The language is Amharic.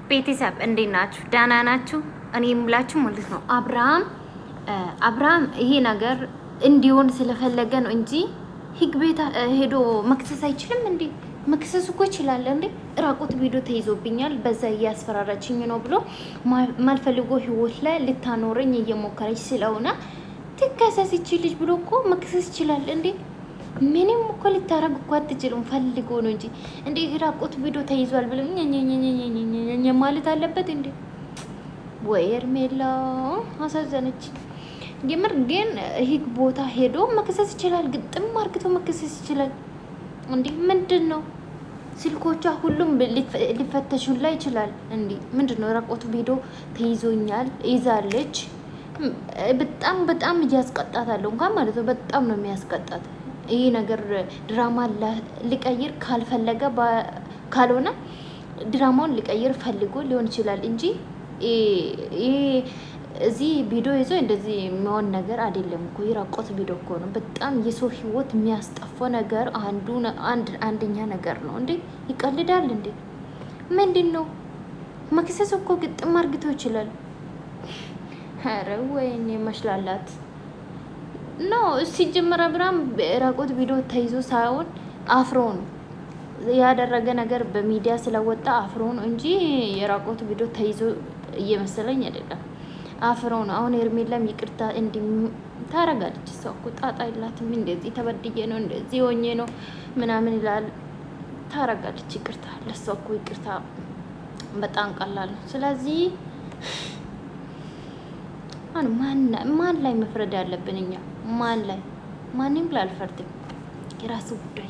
ቤተሰብ እንዴት ናችሁ? ደህና ናችሁ? እኔ የምላችሁ ማለት ነው አብርሃም ይሄ ነገር እንዲሆን ስለፈለገ ነው እንጂ ህግ ቤት ሄዶ መክሰስ አይችልም እንዴ? መክሰስ እኮ ይችላል እንዴ? ራቁት ቪዲዮ ተይዞብኛል በዛ እያስፈራራችኝ ነው ብሎ ማልፈልጎ ህይወት ላይ ልታኖረኝ እየሞከረች ስለሆነ ትከሰስ ልጅ ብሎ እኮ መክሰስ ይችላል እንዴ? ምንም እኮ ልታረግ እኮ አትችልም። ፈልጎ ነው እንጂ እንዴ ራቁት ቪዲዮ ተይዟል ብለው ማለት አለበት እንዴ? ወይ ሄርሜላ አሳዘነች። የምር ግን ህግ ቦታ ሄዶ መክሰስ ይችላል። ግጥም አርግቶ መክሰስ ይችላል እንዴ? ምንድን ነው ስልኮቿ ሁሉም ሊፈተሹላ ይችላል እንዴ? ምንድን ነው ራቁት ቪዲዮ ተይዞኛል ይዛለች። በጣም እያስቀጣታለሁ እንኳን ማለት ነው። በጣም ነው የሚያስቀጣት። ይህ ነገር ድራማ ሊቀይር ካልፈለገ ካልሆነ ድራማውን ሊቀይር ፈልጎ ሊሆን ይችላል እንጂ እዚህ ቪዲዮ ይዞ እንደዚህ የሚሆን ነገር አይደለም እኮ። የራቆት ቪዲዮ እኮ ነው። በጣም የሰው ህይወት የሚያስጠፋ ነገር አንደኛ ነገር ነው እንዴ። ይቀልዳል እንዴ? ምንድን ነው መክሰስ እኮ ግጥም አርግቶ ይችላል። ኧረ ወይኔ መስላላት ኖ ሲጀመር አብርሃም ራቆት ቪዲዮ ተይዞ ሳይሆን አፍሮ ነው ያደረገ ነገር በሚዲያ ስለወጣ አፍሮ ነው እንጂ የራቆት ቪዲዮ ተይዞ እየመሰለኝ አይደለም። አፍሮ ነው። አሁን ሄርሜላም ይቅርታ እንዲ ታረጋለች። ሰው እኮ ጣጣ የላትም። እንደዚህ ተበድዬ ነው እንደዚህ ሆኜ ነው ምናምን ይላል። ታረጋለች ይቅርታ። ለሷ እኮ ይቅርታ በጣም ቀላል ነው። ስለዚህ ማን ላይ መፍረድ ያለብን እኛ? ማን ላይ? ማንም ላይ አልፈርድም። የራሱ ጉዳይ